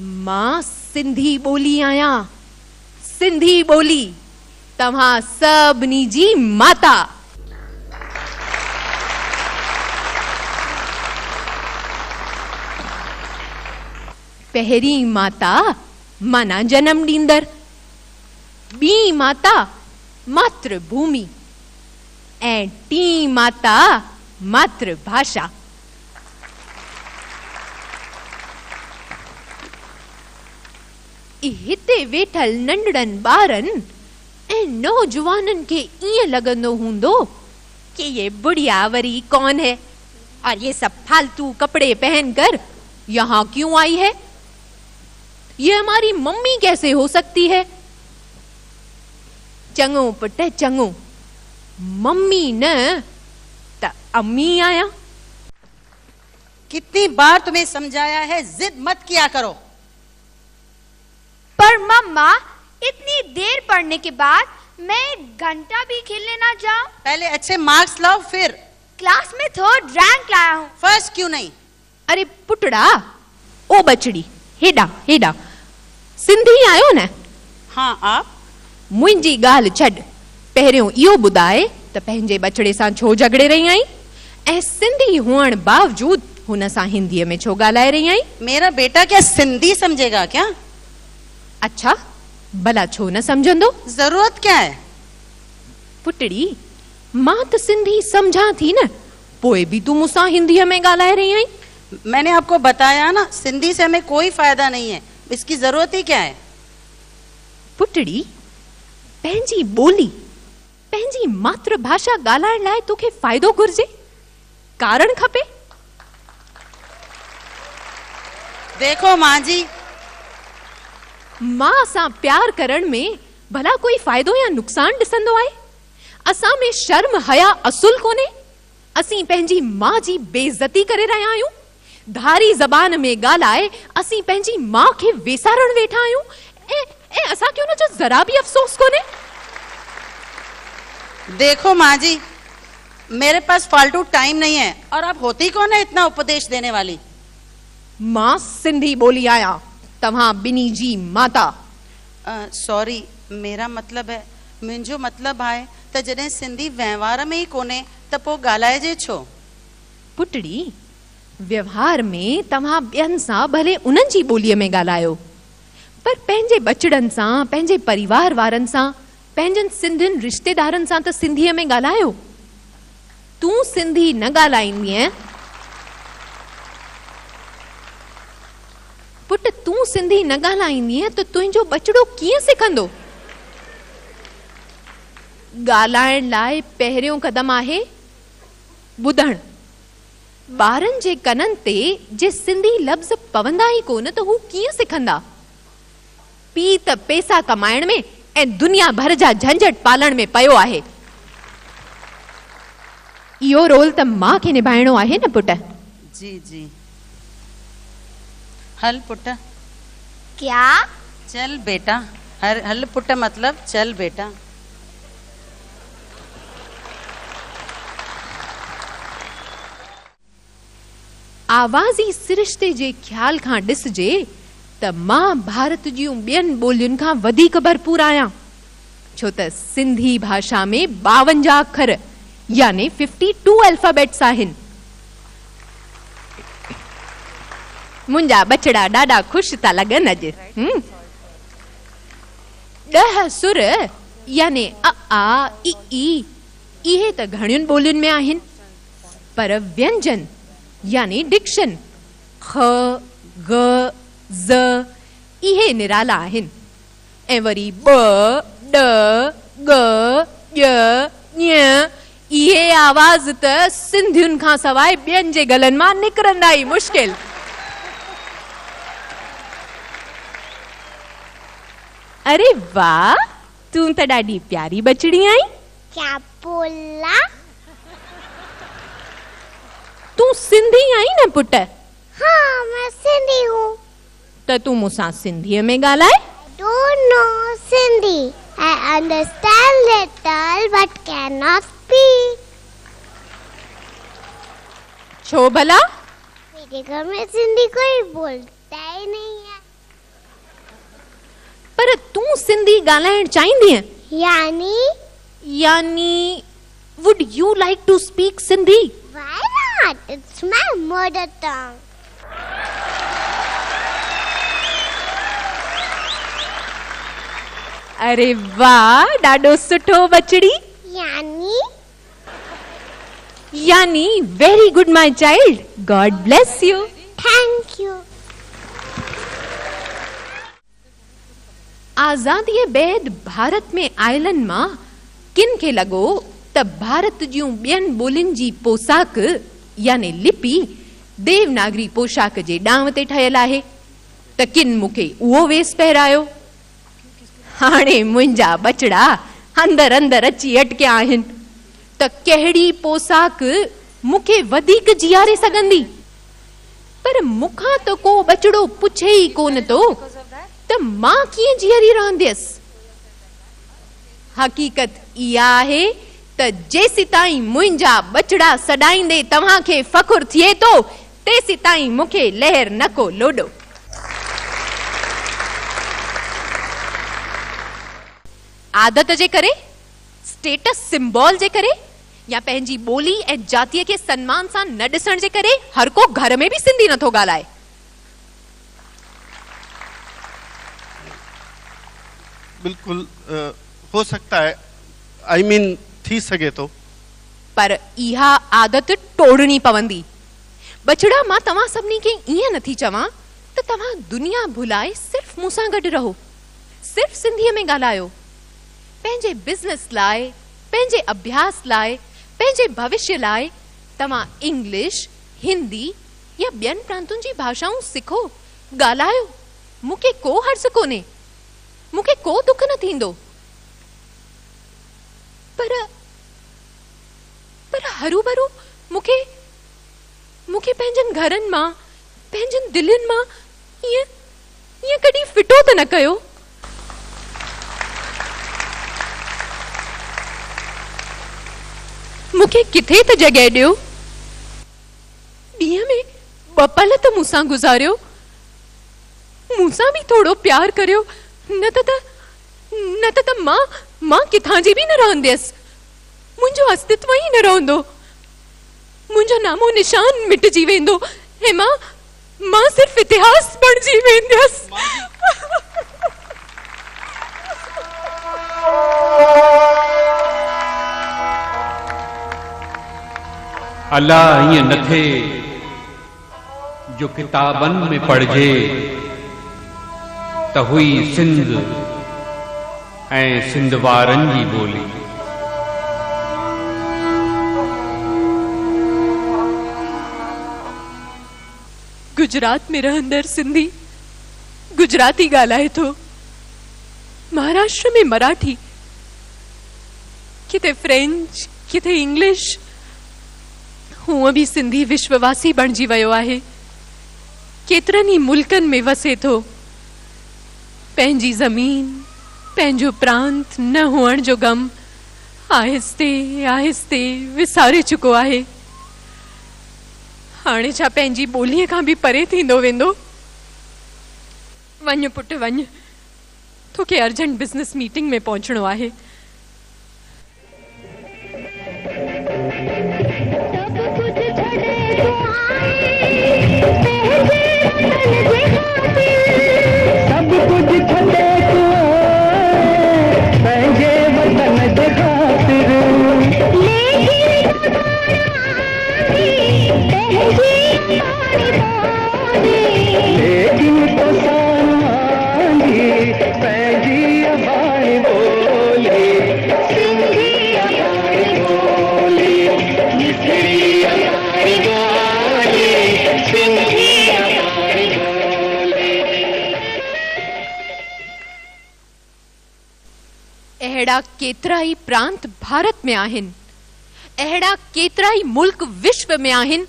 मां सिंधी बोली आया, सिंधी बोली तव्हां सभिनी जी माता। पहिरीं माता माना जन्म ॾींदड़, ॿी माता मातृभूमि ऐं टी माता मातृभाषा। हिते वेठल नंढड़नि ॿारनि ऐं नौजवाननि खे ईअं लॻंदो हूंदो कि ये बुढ़िया वरी कौन है और ये सब फालतू कपड़े पहनकर यहाँ क्यों आई है, ये हमारी मम्मी कैसे हो सकती है। चंगो पुट चंगो, मम्मी न त अम्मी आया। कितनी बार तुम्हें समझाया है, जिद मत किया करो। पर मम्मा, इतनी देर पढ़ने के बाद मैं 1 घंटा भी खेलने ना जाऊं? पहले अच्छे मार्क्स लाओ, फिर क्लास में 3rd रैंक लाया हूँ। फर्स्ट क्यों नहीं? अरे पुटड़ा, ओ बचड़ी, हेडा हेडा, सिंधी आयो न? हाँ आप? मुंहिंजी ॻाल्हि छॾ, पहिरियों इहो ॿुधाए त पंहिंजे बचड़े सां छो झगड़े रही आई ऐं सिंधी हुअण बावजूद हुन सां हिंदीअ में छो ॻाल्हाए रही आई? मेरा बेटा क्या सिंधी समझेगा क्या? अच्छा, भला छो न समझंदो? जरूरत क्या है? पुटड़ी, मां त सिंधी समझा थी न, पोइ भी तू मुसां हिंदीअ में ॻाल्हाए रही आई। मैंने आपको बताया ना, सिंधी से हमें कोई फायदा नहीं है, इसकी जरूरत ही क्या है? पुटड़ी, पंहिंजी ॿोली, पंहिंजी मातृभाषा ॻाल्हाइण लाइ तोखे फ़ाइदो घुर्जे, कारण खपे। देखो माँ जी, मां सां प्यार करण में भला कोई फ़ाइदो या नुक़सान ॾिसंदो आहे? असां में शर्म हया असुल कोन्हे? असीं पंहिंजी मां जी बेइज्जती करे रहिया आहियूं? धारी ज़बान में ॻाल्हाए असीं पंहिंजी मां खे वेसारण वेठा आहियूं ऐं असांखे हुन जो ज़रा भी अफ़सोस कोन्हे? देखो माँ जी, मेरे पास फालतू टाइम नहीं है और आप होती कौन है इतना उपदेश देने वाली? मां सिंधी बोली आया, तव्हां ॿिनी जी माता। सॉरी, मेरा मतलब है, मुंहिंजो मतलब आहे त जॾहिं सिंधी व्यवहार में ही कोन्हे त पोइ ॻाल्हाइजे छो? पुटड़ी, व्यवहार में तव्हां ॿियनि सां भले उन्हनि जी ॿोलीअ में ॻाल्हायो, पर पंहिंजे बचड़नि सां, पंहिंजे परिवार वारनि सां, पंहिंजनि सिंधियुनि रिश्तेदारनि सां त सिंधीअ में ॻाल्हायो। तूं सिंधी न ॻाल्हाईंदीअ, पुट तूं सिंधी न ॻाल्हाईंदीअ त तुंहिंजो बचड़ो कीअं सिखंदो? ॻाल्हाइण लाइ पहिरियों क़दम आहे ॿुधण। ॿारनि जे कननि ते जे सिंधी लफ़्ज़ पवंदा ई कोन त हू कीअं सिखंदा? पीउ त पैसा कमाइण में ऐं दुनिया भर जा झंझट पालण में पियो आहे। इहो रोल त मां खे निभाइणो आहे न पुट। जी जी, हल पुट। क्या? चल बेटा, हल पुट मतलब चल बेटा। आवाज़ी सिरिश्ते जे ख्याल खां ॾिसजे त मां भारत जूं ॿियनि ॿोलियुनि खां वधीक भरपूर आहियां, छो त सिंधी भाषा में 52 अखर यानी 52 अल्फाबेट्स आहिनि। मुंहिंजा बचड़ा ॾाढा ख़ुशि था लॻनि अॼु। 10 सुर यानी अ आ इ ई इहे त घणियुनि ॿोलियुनि में आहिनि, पर व्यंजन यानी डिक्शन ख ग ज़ इहे निराला आहिनि ऐं वरी ब ड ग य ञ इहे आवाज़ त सिंधियुनि खां सवाइ ॿियनि जे गलनि मां निकिरंदा ई मुश्किल। अरे वाह, तूं त ॾाढी प्यारी बचड़ी आई। क्या बोला? तू सिंधी आई न पुट? हाँ, मैं सिंधी हूँ। त तू मूंसां सिंधीअ में ॻाल्हाए। Don't know Sindhi. I understand little but cannot speak. छो भला? मेरे घर में सिंधी कोई बोलता ही नहीं है। पर तू सिंधी ॻाल्हाइण चाहींदी? यानी would you like to speak Sindhi? why not? It's my mother tongue. अरे वाह, ॾाढो सुठो बचड़ी। यानी very good my child, God bless you. Thank you. आज़ादीअ बैदि भारत में आयलनि मां किन खे लॻो त भारत जूं ॿियनि ॿोलियुनि जी पोशाक यानी लिपि देवनागरी पोशाक जे ॾांव ते ठहियल आहे, त किन मूंखे उहो वेस पहिरायो। हाणे मुंहिंजा बचड़ा अंदर अंदर अची अटकिया आहिनि त कहिड़ी पोशाक मूंखे वधीक जीआरे सघंदी, पर मूंखां त को बचड़ो पुछे ई कोन थो त मां कीअं जीअरी रहंदसि। हकीकत इहा आहे त जेसी ताईं मुंहिंजा बचड़ा सॾाईंदे तव्हांखे फ़खुर थिए थो, तेसी ताईं मूंखे लहर न को लोॾो। आदत जे करे, स्टेटस सिंबॉल जे करे, या पंहिंजी ॿोली ऐं जातीअ खे सम्मान सां न ॾिसण जे करे हर को घर में भी सिंधी नथो ॻाल्हाए। बिल्कुल हो सकता है, आई मीन थी सके तो, पर इहा आदत तोड़नी पवंदी। बचड़ा, मां तव्हां सभिनी खे ईअं नथी चवां त तव्हां दुनिया भुलाए सिर्फ मूंसां गॾु रहो, सिर्फ सिंधीअ में ॻाल्हायो। पंहिंजे बिज़नेस लाइ, पंहिंजे अभ्यास लाइ, पंहिंजे भविष्य लाइ तव्हां इंग्लिश, हिंदी या ॿियनि प्रांतुनि जी भाषाऊं सिखो, ॻाल्हायो। मूंखे को हर्ज़ कोन्हे, मूंखे को दुख न थींदो। पर हरू-भरू मूंखे पंहिंजनि घरनि मां, पंहिंजनि दिलनि मां ईअं कॾहिं फिटो त न कयो। मूंखे किथे त जॻह ॾियो, ॾींहं में 2 पल त मूंसां गुज़ारियो, मूंसां बि थोड़ो प्यार करियो, न त मां किथां जी बि न रहंदसि, मुंहिंजो अस्तित्व ई न रहंदो, मुंहिंजो नामो निशान मिटजी वेंदो ऐं मां सिर्फ इतिहास बणिजी वेंदसि। अल्लाह ईअं न थे जो किताबनि में पढ़जे त हुई सिंध ऐं सिंध वारनि जी ॿोली। गुजरात में रहंदड़ सिंधी गुजराती ॻाल्हाए थो, महाराष्ट्र में मराठी, किथे फ्रेंच, किथे इंग्लिश। हूअं बि सिंधी विश्ववासी बणिजी वियो आहे, केतिरनि ई मुल्कनि में वसे थो। पंहिंजी ज़मीन, पंहिंजो प्रांत न हुअण जो गम आहिस्ते आहिस्ते विसारे चुको आहे। हाणे छा पंहिंजी ॿोलीअ खां बि परे थींदो वेंदो? वञ पुट वञ, तोखे अर्जेंट बिज़नेस मीटिंग में पहुचणो आहे। अहिड़ा केतिरा ई प्रांत भारत में आहिनि, अहिड़ा केतिरा ई मुल्क विश्व में आहिनि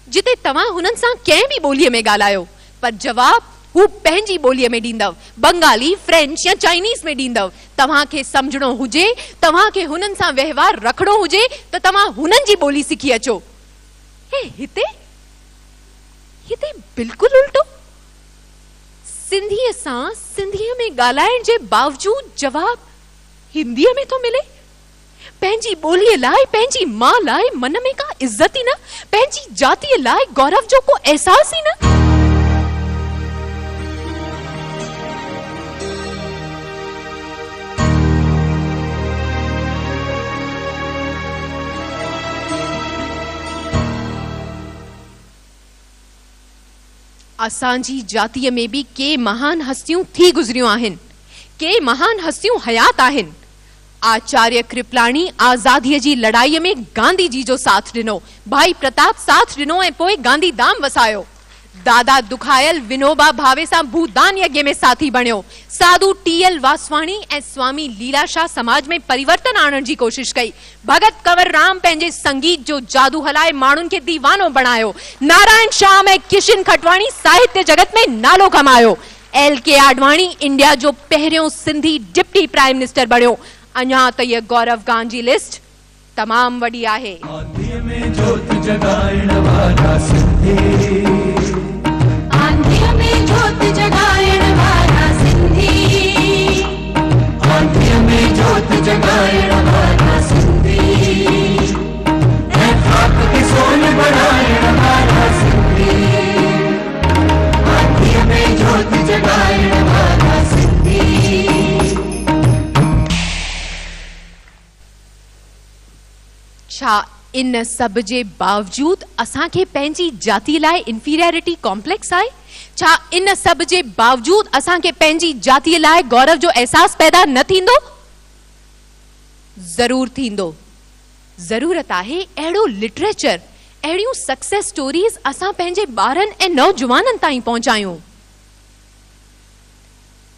जिते तव्हां हुननि सां कंहिं बि ॿोलीअ में ॻाल्हायो, पर जवाब हू पंहिंजी ॿोलीअ में ॾींदव, बंगाली, फ्रेंच या चाइनीज़ में ॾींदव। तव्हांखे सम्झणो हुजे, तव्हांखे हुननि सां वहिंवार रखणो हुजे त तव्हां हुननि जी ॿोली सिखी अचो। ऐं हिते बिल्कुलु उल्टो, सिंधीअ सां सिंधीअ में ॻाल्हाइण जे बावजूद जवाब हिंदीअ में थो मिले। पंहिंजी ॿोलीअ लाइ, पंहिंजी मां लाइ मन में का इज्जत ई न, पंहिंजी जातीअ लाइ गौरव जो को एहसास ई न। असांजी जातीअ में भी के महान हस्तियूं थी गुज़रियूं आहिनि, के महान हस्तियूं हयात आहिनि। आचार्य कृपलाणी आज़ादीअ जी लड़ाईअ में गांधी जी जो साथ ॾिनो, भाई प्रताप साथ ॾिनो ऐं पोइ गांधी धाम वसायो। दादा दुखायल विनोबा भावे सां भूदान यज्ञ में साथी बणियो। साधु टी.एल. वासवाणी ऐं स्वामी लीलाशाह समाज में परिवर्तन आणण जी कोशिश कई। भगत कंवर राम पंहिंजे संगीत जो जादू हलाए माण्हुनि खे दीवानो बणायो। नारायण श्याम ऐं किशन खटवाणी साहित्य जगत में नालो कमायो। L.K. आडवाणी इंडिया जो पहिरियों सिंधी डिप्टी प्राइम मिनिस्टर बणियो। अञा त इहा गौरव गान जी लिस्ट तमाम वॾी आहे। छा इन सब जे बावजूद असांखे पंहिंजी जाती लाइ इंफीरियरिटी कॉम्प्लेक्स आहे? छा इन सब जे बावजूद असांखे पंहिंजी जातीअ लाइ गौरव जो एहसास पैदा न थींदो? जरूर थींदो। जरूरत आहे अहिड़ो लिटरेचर, अहिड़ियूं सक्सेस स्टोरीज़ असां पंहिंजे ॿारनि ऐं नौजवाननि ताईं पहुचायूं।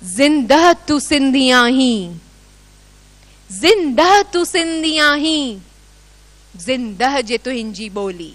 जिंदह तू सिंधी आहीं, जिंदह तू सिंधी आहीं, जिंदह जे तुंहिंजी ॿोली।